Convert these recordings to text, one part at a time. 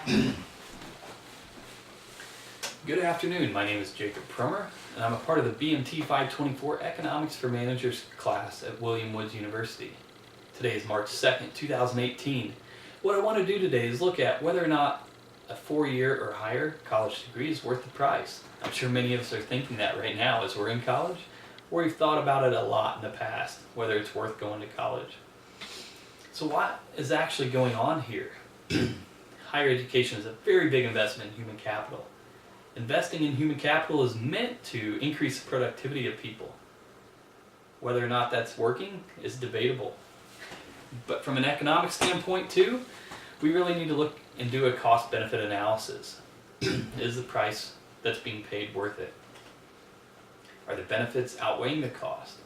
Good afternoon, my name is Jacob Prummer, and I'm a part of the BMT 524 Economics for Managers class at William Woods University. Today is March 2nd, 2018. What I want to do today is look at whether or not a 4-year or higher college degree is worth the price. I'm sure many of us are thinking that right now as we're in college, or we've thought about it a lot in the past, whether it's worth going to college. So what is actually going on here? Higher education is a very big investment in human capital. Investing in human capital is meant to increase the productivity of people. Whether or not that's working is debatable. But from an economic standpoint too, we really need to look and do a cost-benefit analysis. Is the price that's being paid worth it? Are the benefits outweighing the cost?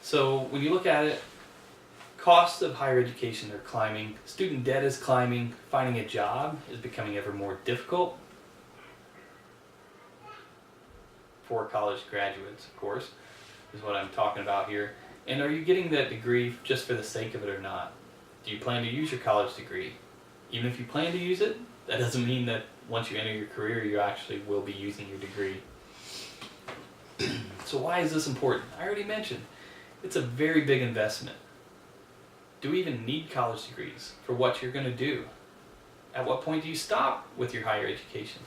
So when you look at it, costs of higher education are climbing, student debt is climbing, finding a job is becoming ever more difficult for college graduates, of course, is what I'm talking about here. And are you getting that degree just for the sake of it or not? Do you plan to use your college degree? Even if you plan to use it, that doesn't mean that once you enter your career, you actually will be using your degree. So why is this important? I already mentioned, it's a very big investment. Do we even need college degrees for what you're going to do? At what point do you stop with your higher education?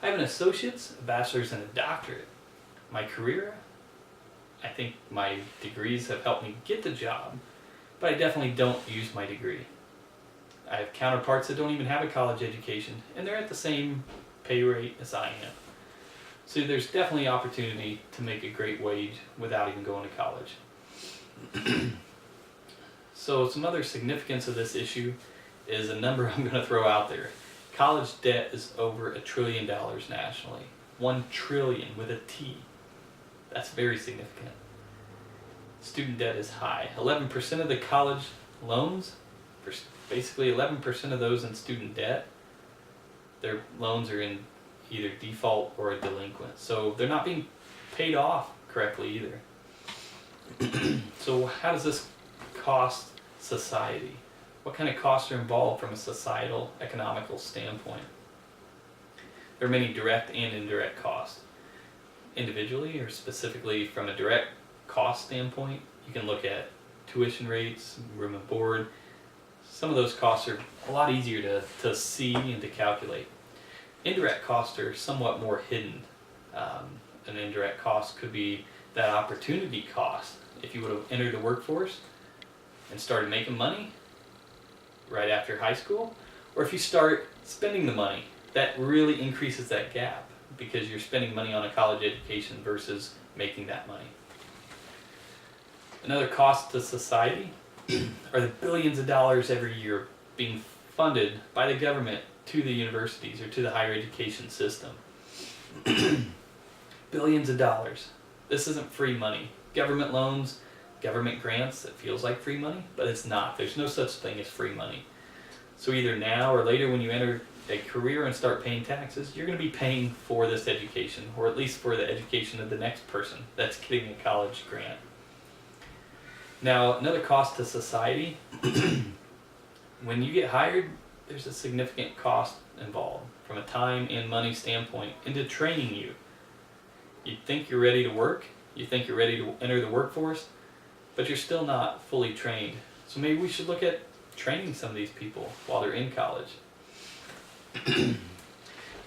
I have an associate's, a bachelor's, and a doctorate. My career, I think my degrees have helped me get the job, but I definitely don't use my degree. I have counterparts that don't even have a college education, and they're at the same pay rate as I am. So there's definitely opportunity to make a great wage without even going to college. So some other significance of this issue is a number I'm going to throw out there. College debt is over $1 trillion nationally. 1 trillion with a T. That's very significant. Student debt is high. 11% of the college loans, basically 11% of those in student debt, their loans are in either default or a delinquent. So they're not being paid off correctly either. So how does this cost society? What kind of costs are involved from a societal, economical standpoint? There are many direct and indirect costs. Individually or specifically from a direct cost standpoint, you can look at tuition rates, room and board. Some of those costs are a lot easier to see and to calculate. Indirect costs are somewhat more hidden. An indirect cost could be that opportunity cost. If you would have entered the workforce and started making money right after high school, or if you start spending the money, that really increases that gap because you're spending money on a college education versus making that money. Another cost to society are the billions of dollars every year being funded by the government to the universities or to the higher education system. Billions of dollars. This isn't free money. Government loans, government grants, it feels like free money, but it's not. There's no such thing as free money. So either now or later when you enter a career and start paying taxes, you're going to be paying for this education, or at least for the education of the next person that's getting a college grant. Now, another cost to society, when you get hired, there's a significant cost involved from a time and money standpoint into training you. You think you're ready to work, you think you're ready to enter the workforce, but you're still not fully trained. So maybe we should look at training some of these people while they're in college.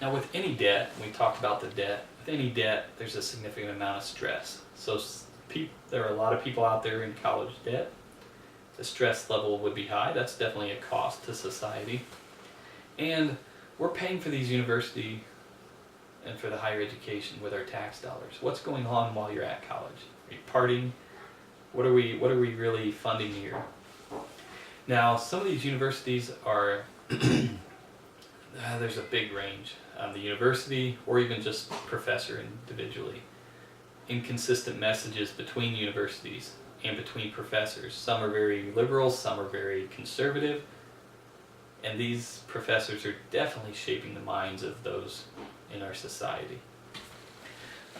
Now with any debt, we talked about the debt, with any debt there's a significant amount of stress. So there are a lot of people out there in college debt. The stress level would be high. That's definitely a cost to society. And we're paying for these university and for the higher education with our tax dollars. What's going on while you're at college? Are you partying? What are we really funding here? Now, some of these universities are there's a big range. The university, or even just professor individually. Inconsistent messages between universities and between professors. Some are very liberal, some are very conservative, and these professors are definitely shaping the minds of those in our society.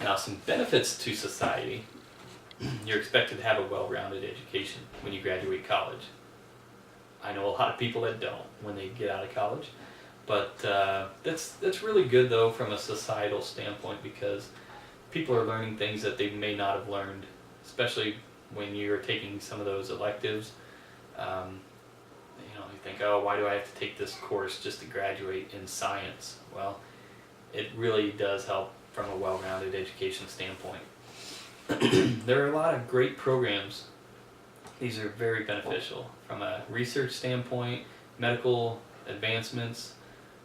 Now, some benefits to society. You're expected to have a well-rounded education when you graduate college. I know a lot of people that don't when they get out of college, But that's really good though from a societal standpoint, because people are learning things that they may not have learned, especially when you're taking some of those electives. You think, oh, why do I have to take this course just to graduate in science? Well, it really does help from a well-rounded education standpoint. There are a lot of great programs. These are very beneficial from a research standpoint, medical advancements,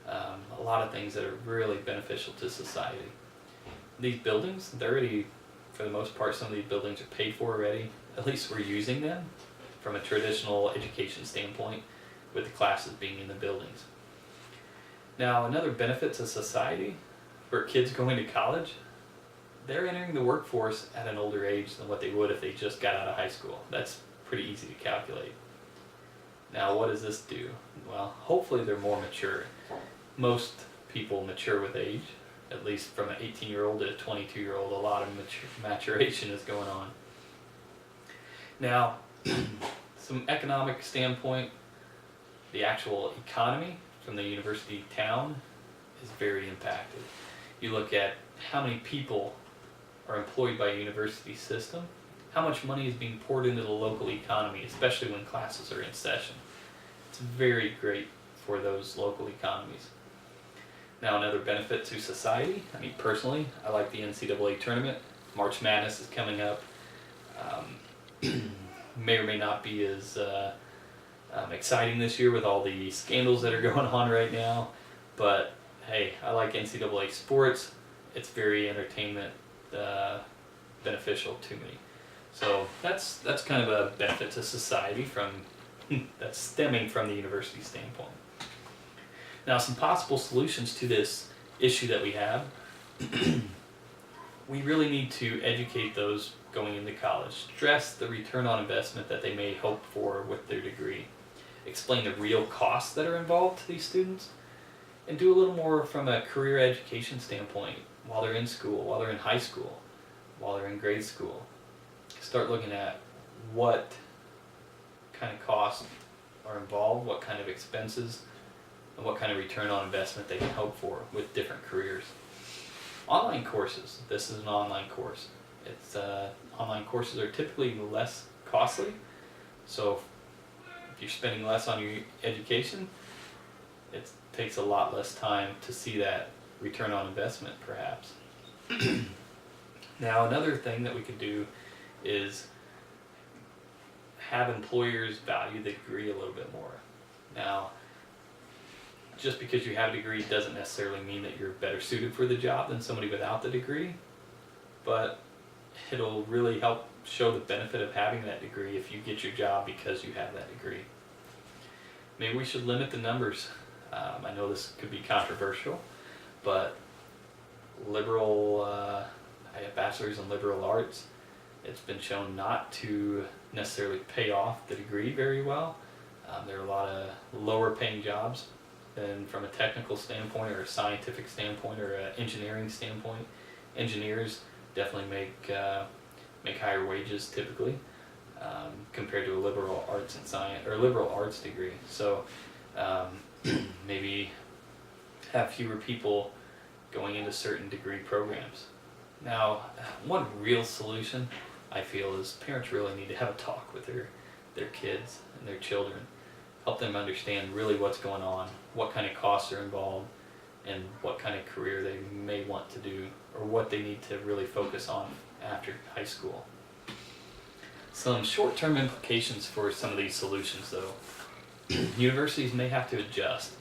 a lot of things that are really beneficial to society. These buildings, they're already, for the most part, some of these buildings are paid for already. At least we're using them from a traditional education standpoint, with the classes being in the buildings. Now, another benefit to society for kids going to college, they're entering the workforce at an older age than what they would if they just got out of high school. That's pretty easy to calculate. Now, what does this do? Well, hopefully they're more mature. Most people mature with age, at least from an 18-year-old to a 22-year-old. A lot of maturation is going on. Now, some economic standpoint, the actual economy from the university town is very impacted. You look at how many people are employed by a university system, how much money is being poured into the local economy, especially when classes are in session. It's very great for those local economies. Now, another benefit to society, I mean personally, I like the NCAA tournament. March Madness is coming up. May or may not be as exciting this year with all the scandals that are going on right now, but hey, I like NCAA sports. It's very entertainment beneficial to me. So that's kind of a benefit to society from that's stemming from the university standpoint. Now, some possible solutions to this issue that we have. We really need to educate those going into college, stress the return on investment that they may hope for with their degree, explain the real costs that are involved to these students, and do a little more from a career education standpoint while they're in school, while they're in high school, while they're in grade school. Start looking at what kind of costs are involved, what kind of expenses, and what kind of return on investment they can hope for with different careers. Online courses. This is an online course. Online courses are typically less costly, so if you're spending less on your education, it takes a lot less time to see that return on investment, perhaps. Now, another thing that we could do is have employers value the degree a little bit more. Now, just because you have a degree doesn't necessarily mean that you're better suited for the job than somebody without the degree, but it'll really help show the benefit of having that degree if you get your job because you have that degree. Maybe we should limit the numbers. I know this could be controversial, but I have bachelor's in liberal arts. It's been shown not to necessarily pay off the degree very well. There are a lot of lower paying jobs than from a technical standpoint or a scientific standpoint or an engineering standpoint. Engineers definitely make higher wages typically compared to a liberal arts and science or liberal arts degree. So maybe have fewer people going into certain degree programs. Now, one real solution I feel is parents really need to have a talk with their kids and their children, help them understand really what's going on, what kind of costs are involved, and what kind of career they may want to do, or what they need to really focus on after high school. Some short-term implications for some of these solutions, though. Universities may have to adjust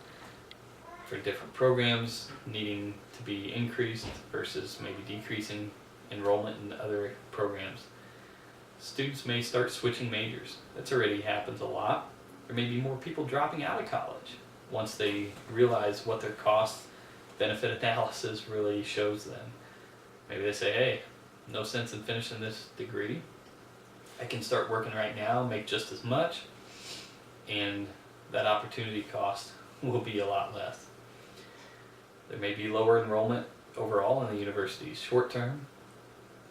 for different programs needing to be increased versus maybe decreasing enrollment in other programs. Students may start switching majors. That's already happens a lot. There may be more people dropping out of college once they realize what their cost-benefit analysis really shows them. Maybe they say, hey, no sense in finishing this degree. I can start working right now, make just as much, and that opportunity cost will be a lot less. There may be lower enrollment overall in the universities, short-term,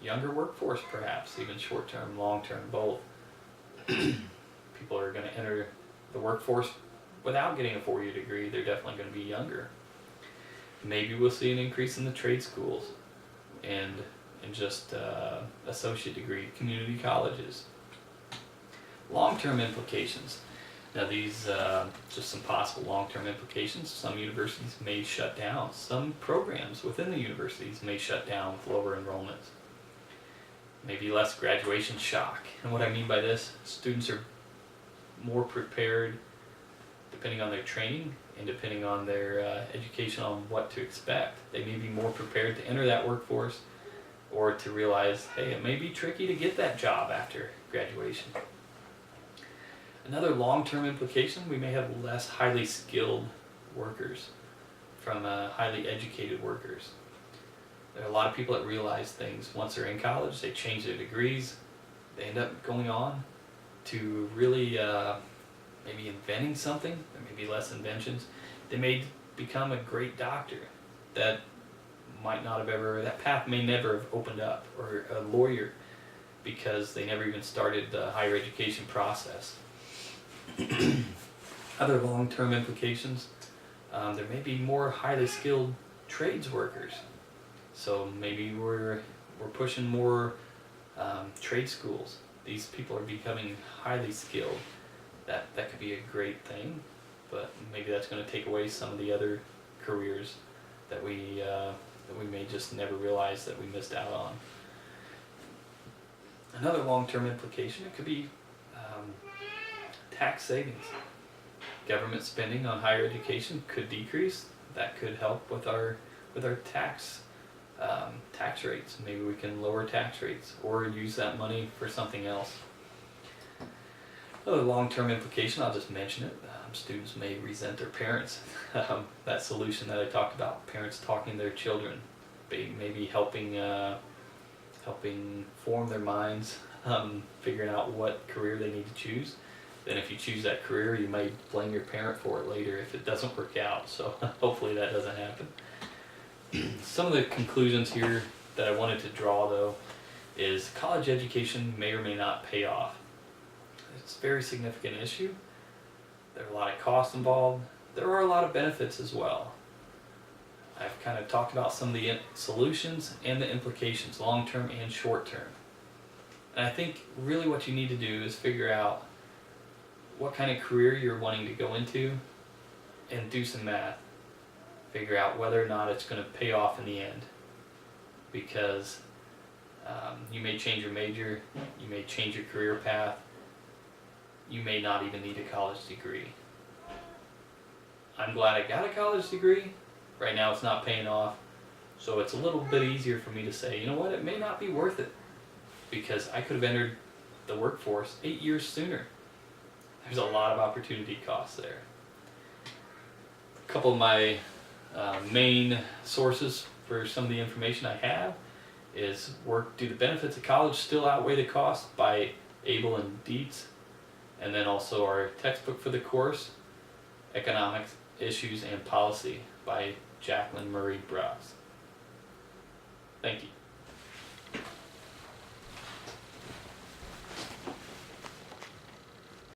younger workforce perhaps, even short-term, long-term, both. People are going to enter the workforce without getting a 4-year degree, they're definitely going to be younger. Maybe we'll see an increase in the trade schools and just associate degree community colleges. Long-term implications. Now these, just some possible long-term implications. Some universities may shut down. Some programs within the universities may shut down with lower enrollments. Maybe less graduation shock. And what I mean by this, students are more prepared depending on their training and depending on their education on what to expect. They may be more prepared to enter that workforce or to realize, hey, it may be tricky to get that job after graduation. Another long-term implication, we may have less highly skilled workers from highly educated workers. There are a lot of people that realize things once they're in college, they change their degrees, they end up going on to really maybe inventing something. There may be less inventions. They may become a great doctor that path may never have opened up, or a lawyer because they never even started the higher education process. Other long-term implications, there may be more highly skilled trades workers. So maybe we're pushing more trade schools. These people are becoming highly skilled. That could be a great thing, but maybe that's going to take away some of the other careers that we may just never realize that we missed out on. Another long-term implication, it could be tax savings. Government spending on higher education could decrease. That could help with our tax rates. Maybe we can lower tax rates or use that money for something else. Another long-term implication, I'll just mention it. Students may resent their parents. That solution that I talked about, parents talking to their children, maybe helping form their minds, figuring out what career they need to choose. Then if you choose that career, you may blame your parent for it later if it doesn't work out. So hopefully that doesn't happen. Some of the conclusions here that I wanted to draw, though, is college education may or may not pay off. It's a very significant issue. There are a lot of costs involved. There are a lot of benefits as well. I've kind of talked about some of the solutions and the implications, long-term and short-term. And I think really what you need to do is figure out what kind of career you're wanting to go into and do some math. Figure out whether or not it's going to pay off in the end. Because you may change your major, you may change your career path, you may not even need a college degree. I'm glad I got a college degree. Right now it's not paying off, so it's a little bit easier for me to say, you know what, it may not be worth it, because I could have entered the workforce 8 years sooner. There's a lot of opportunity costs there. A couple of my main sources for some of the information I have is Do the Benefits of College Still Outweigh the Cost by Abel and Dietz, and then also our textbook for the course, Economics, Issues, and Policy by Jacqueline Murray Brooks. Thank you.